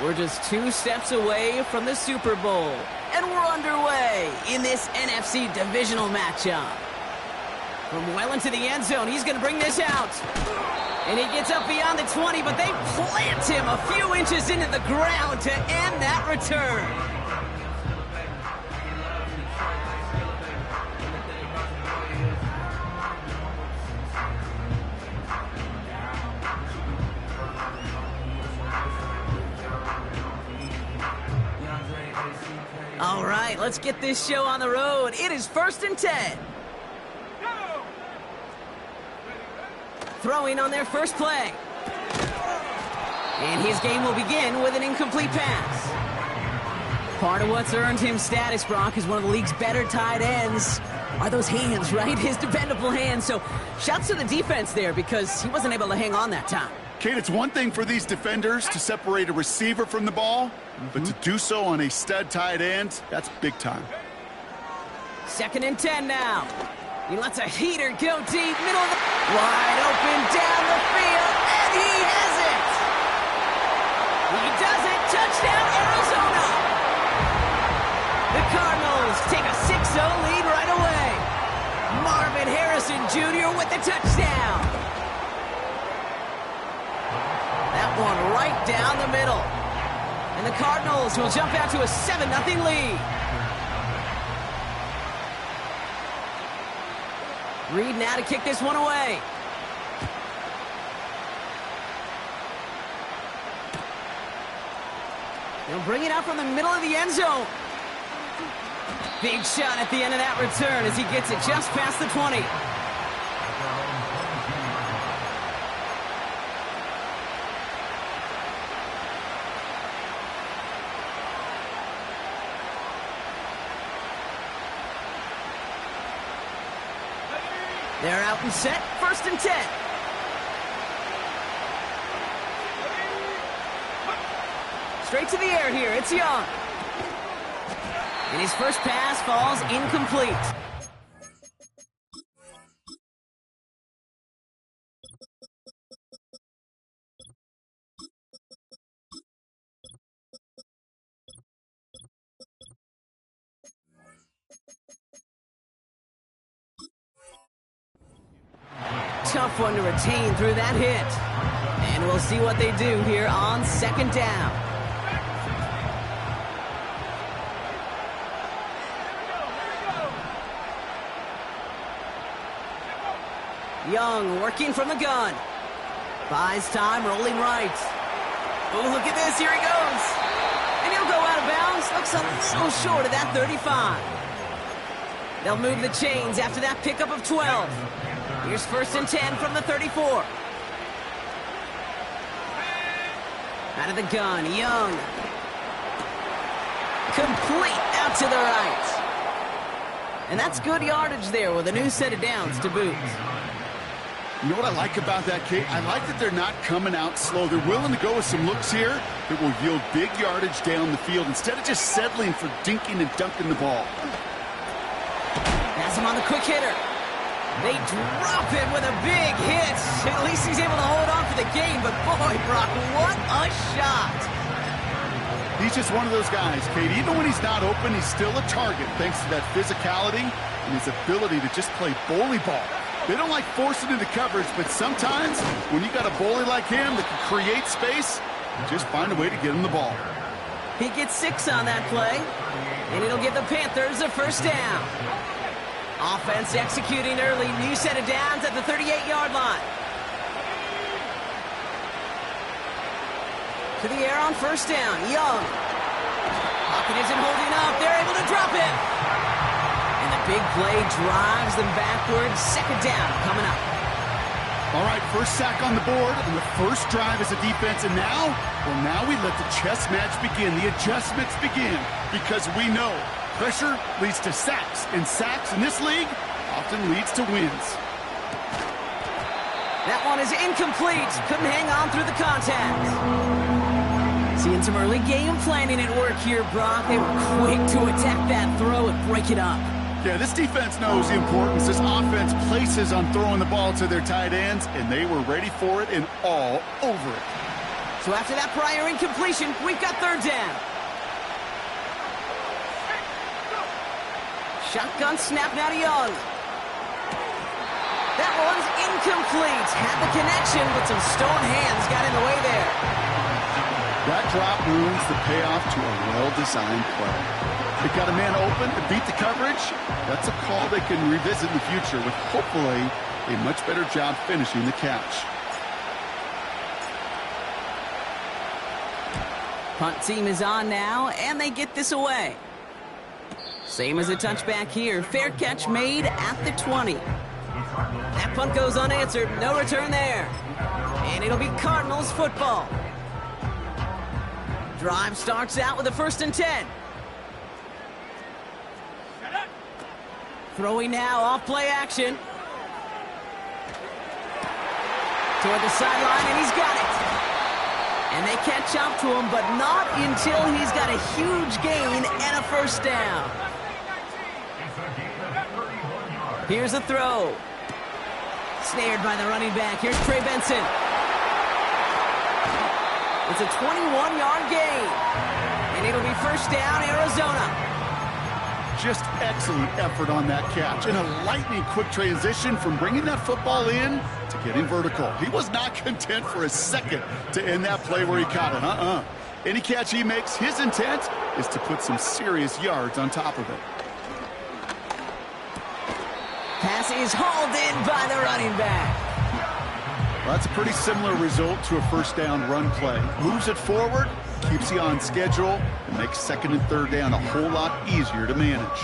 We're just 2 steps away from the Super Bowl, and we're underway in this NFC Divisional matchup. From well into the end zone, he's going to bring this out. And he gets up beyond the 20, but they plant him a few inches into the ground to end that return. All right, let's get this show on the road. It is 1st and 10. Throwing on their first play. And his game will begin with an incomplete pass. Part of what's earned him status, Brock, is one of the league's better tight ends. Are those hands, right? His dependable hands. So shouts to the defense there because he wasn't able to hang on that time. Kate, it's one thing for these defenders to separate a receiver from the ball, but to do so on a stud tight end, that's big time. 2nd and 10 now. He lets a heater go deep, middle of the... Wide open down the field, and he has it! He does it! Touchdown, Arizona! The Cardinals take a 6-0 lead right away. Marvin Harrison Jr. with the touchdown. That one right down the middle. And the Cardinals will jump out to a 7-0 lead. Reed now to kick this one away. They'll bring it out from the middle of the end zone. Big shot at the end of that return as he gets it just past the 20. They're out and set, 1st and 10. Straight to the air here, it's Young. And his first pass falls incomplete. Tough one to retain through that hit. And we'll see what they do here on 2nd down. Young working from the gun. Buys time, rolling right. Oh, look at this, here he goes. And he'll go out of bounds. Looks a little short of that 35. They'll move the chains after that pickup of 12. Here's 1st and 10 from the 34. Out of the gun, Young. Complete out to the right. And that's good yardage there with a new set of downs to boot. You know what I like about that, Kate? I like that they're not coming out slow. They're willing to go with some looks here that will yield big yardage down the field instead of just settling for dinking and dunking the ball. Pass him on the quick hitter. They drop him with a big hit. At least he's able to hold on for the game. But boy, Brock, what a shot. He's just one of those guys, Kate. Even when he's not open, he's still a target thanks to that physicality and his ability to just play bully ball. They don't like forcing into coverage, but sometimes when you got a bully like him that can create space, you just find a way to get him the ball. He gets 6 on that play, and it'll give the Panthers a 1st down. Offense executing early. New set of downs at the 38-yard line. To the air on 1st down. Young. Pocket isn't holding up. They're able to drop it. And the big play drives them backwards. 2nd down coming up. All right, first sack on the board, and the first drive as a defense. And now, well, now we let the chess match begin. The adjustments begin because we know pressure leads to sacks, and sacks in this league often leads to wins. That one is incomplete. Couldn't hang on through the contact. Seeing some early game planning at work here, Brock. They were quick to attack that throw and break it up. Yeah, this defense knows the importance this offense places on throwing the ball to their tight ends, and they were ready for it and all over it. So after that prior incompletion, we've got third down. Shotgun snap now to Young. That one's incomplete. Had the connection, but some stone hands got in the way there. That drop ruins the payoff to a well-designed play. They got a man open to beat the coverage. That's a call they can revisit in the future with hopefully a much better job finishing the catch. Punt team is on now, and they get this away. Same as a touchback here. Fair catch made at the 20. That punt goes unanswered. No return there. And it'll be Cardinals football. Drive starts out with a 1st and 10. Throwing now off play action. Toward the sideline, and he's got it. And they catch up to him, but not until he's got a huge gain and a 1st down. Here's a throw. Snared by the running back. Here's Trey Benson. It's a 21-yard gain. And it'll be 1st down, Arizona. Just excellent effort on that catch. And a lightning quick transition from bringing that football in to getting vertical. He was not content for a second to end that play where he caught it. Any catch he makes, his intent is to put some serious yards on top of it. Pass is hauled in by the running back. Well, that's a pretty similar result to a 1st down run play. Moves it forward, keeps you on schedule, and makes 2nd and 3rd down a whole lot easier to manage.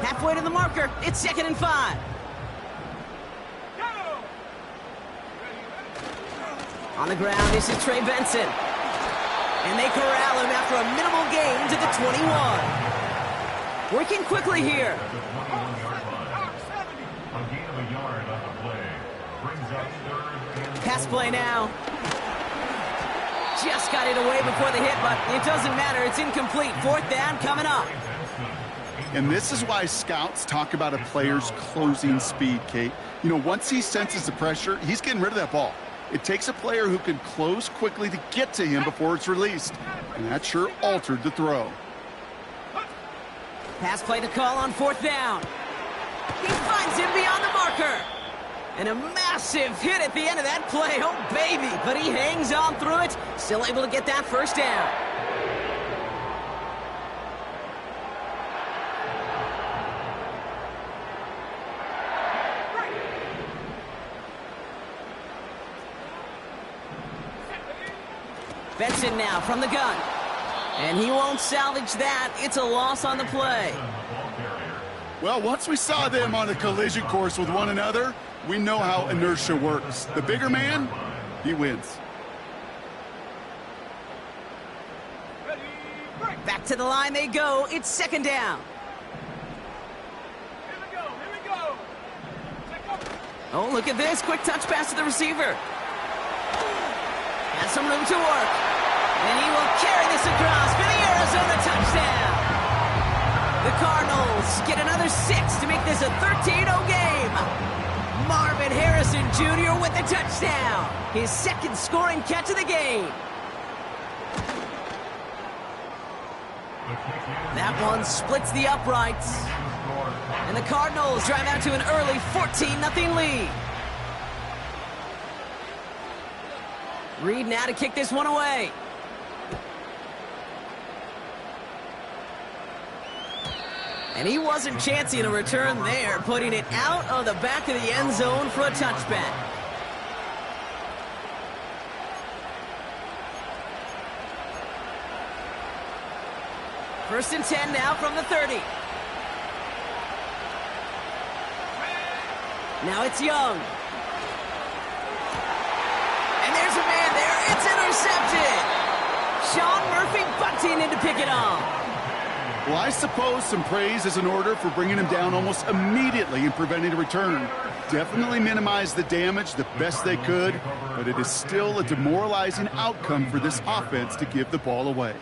Halfway to the marker, it's 2nd and 5. On the ground, this is Trey Benson. And they corral him after a minimal gain to the 21. Working quickly here. Pass play now. Just got it away before the hit, but it doesn't matter. It's incomplete. 4th down coming up. And this is why scouts talk about a player's closing speed, Kate. You know, once he senses the pressure, he's getting rid of that ball. It takes a player who can close quickly to get to him before it's released. And that sure altered the throw. Pass play to call on 4th down. He finds him beyond the marker. And a massive hit at the end of that play. Oh, baby. But he hangs on through it. Still able to get that 1st down. Benson now from the gun. And he won't salvage that. It's a loss on the play. Well, once we saw them on a collision course with one another, we know how inertia works. The bigger man, he wins. Back to the line they go. It's 2nd down. Here we go. Oh, look at this. Quick touch pass to the receiver. Has some room to work. And he will carry this across for the Arizona touchdown. The Cardinals get another 6 to make this a 13-0 game. Marvin Harrison Jr. with the touchdown. His 2nd scoring catch of the game. That one splits the uprights. And the Cardinals drive out to an early 14-0 lead. Reed now to kick this one away. And he wasn't chancing a return there, putting it out of the back of the end zone for a touchback. First and 10 now from the 30. Now it's Young. And there's a man there. It's intercepted. Sean Murphy bunting in to pick it off. Well, I suppose some praise is in order for bringing him down almost immediately and preventing a return. Definitely minimized the damage the best they could, but it is still a demoralizing outcome for this offense to give the ball away.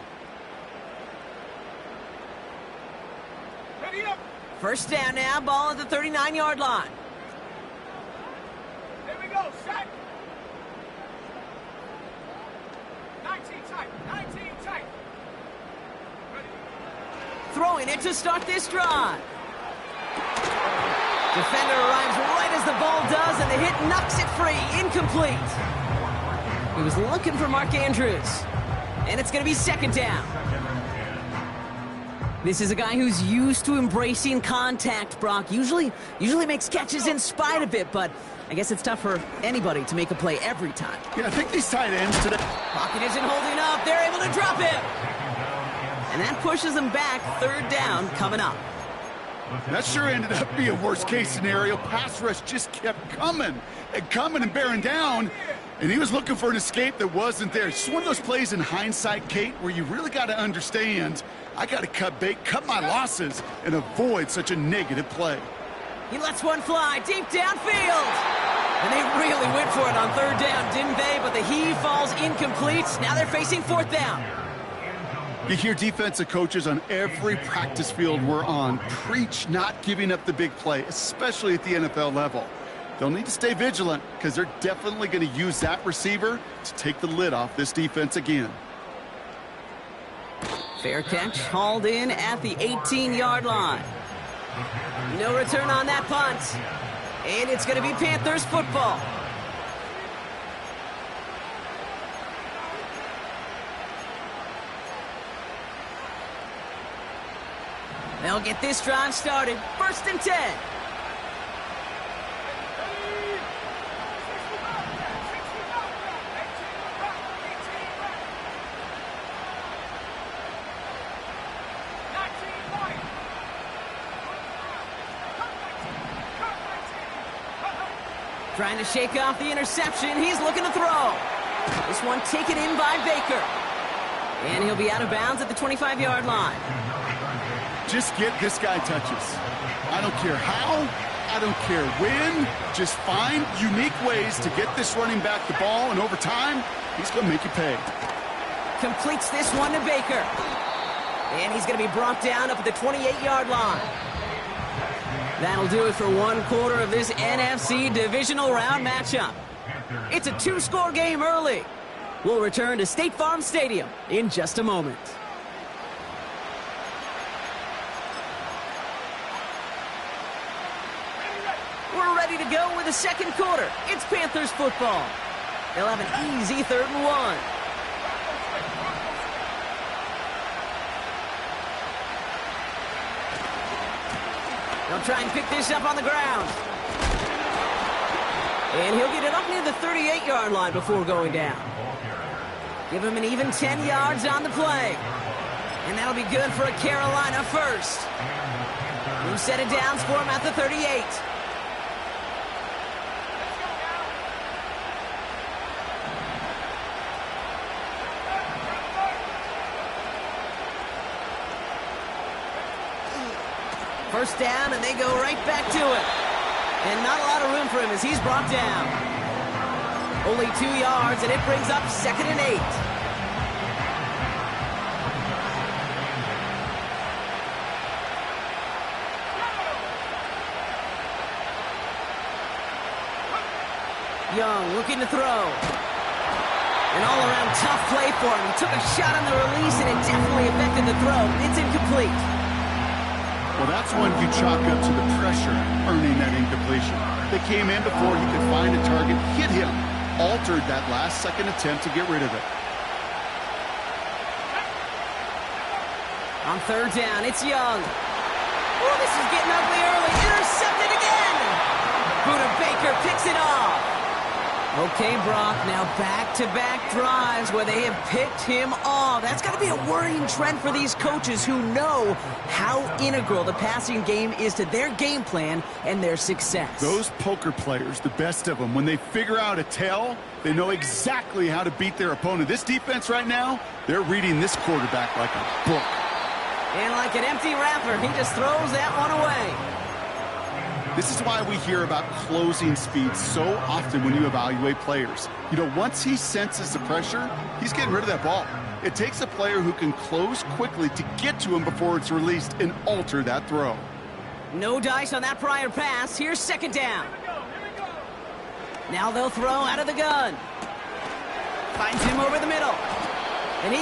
First down now, ball at the 39-yard line. Here we go, set. 19 tight, 19 tight. Throwing it to start this drive. Defender arrives right as the ball does, and the hit knocks it free. Incomplete. He was looking for Mark Andrews. And it's going to be second down. This is a guy who's used to embracing contact, Brock. Usually makes catches in spite of it, but I guess it's tough for anybody to make a play every time. Yeah, I think these tight ends today... Pocket isn't holding up. They're able to drop him. And that pushes them back. Third down coming up. That sure ended up being a worst-case scenario. Pass rush just kept coming and bearing down. And he was looking for an escape that wasn't there. It's one of those plays in hindsight, Kate, where you really got to understand, I got to cut bait, cut my losses, and avoid such a negative play. He lets one fly deep downfield. And they really went for it on third down, didn't they? But the heave falls incomplete. Now they're facing fourth down. You hear defensive coaches on every practice field we're on preach not giving up the big play, especially at the NFL level. They'll need to stay vigilant because they're definitely going to use that receiver to take the lid off this defense again. Fair catch, hauled in at the 18-yard line. No return on that punt. And it's going to be Panthers football. They'll get this drive started. First and 10. Trying to shake off the interception. He's looking to throw. This one taken in by Baker. And he'll be out of bounds at the 25-yard line. Just get this guy touches. I don't care how, I don't care when. Just find unique ways to get this running back the ball, and over time, he's going to make you pay. Completes this one to Baker. And he's going to be brought down up at the 28-yard line. That'll do it for one quarter of this NFC Divisional Round matchup. It's a two-score game early. We'll return to State Farm Stadium in just a moment. We're ready to go with the second quarter. It's Panthers football. They'll have an easy 3rd and 1. They'll try and pick this up on the ground. And he'll get it up near the 38-yard line before going down. Give him an even 10 yards on the play. And that'll be good for a Carolina first. New set of downs for him at the 38. First down, and they go right back to it. And not a lot of room for him as he's brought down. Only 2 yards, and it brings up 2nd and 8. Young looking to throw. An all-around tough play for him. He took a shot on the release, and it definitely affected the throw. It's incomplete. Well, that's one you chalk up to the pressure earning that incompletion. They came in before he could find a target, hit him, altered that last-second attempt to get rid of it. On 3rd down, it's Young. Oh, this is getting ugly early. Intercepted again. Buda Baker picks it off. Okay, Brock, now back-to-back drives where they have picked him off. That's got to be a worrying trend for these coaches who know how integral the passing game is to their game plan and their success. Those poker players, the best of them, when they figure out a tell, they know exactly how to beat their opponent. This defense right now, they're reading this quarterback like a book. And like an empty wrapper, he just throws that one away. This is why we hear about closing speed so often when you evaluate players. You know, once he senses the pressure, he's getting rid of that ball. It takes a player who can close quickly to get to him before it's released and alter that throw. No dice on that prior pass. Here's second down. Here we go. Now they'll throw out of the gun. Finds him over the middle. And he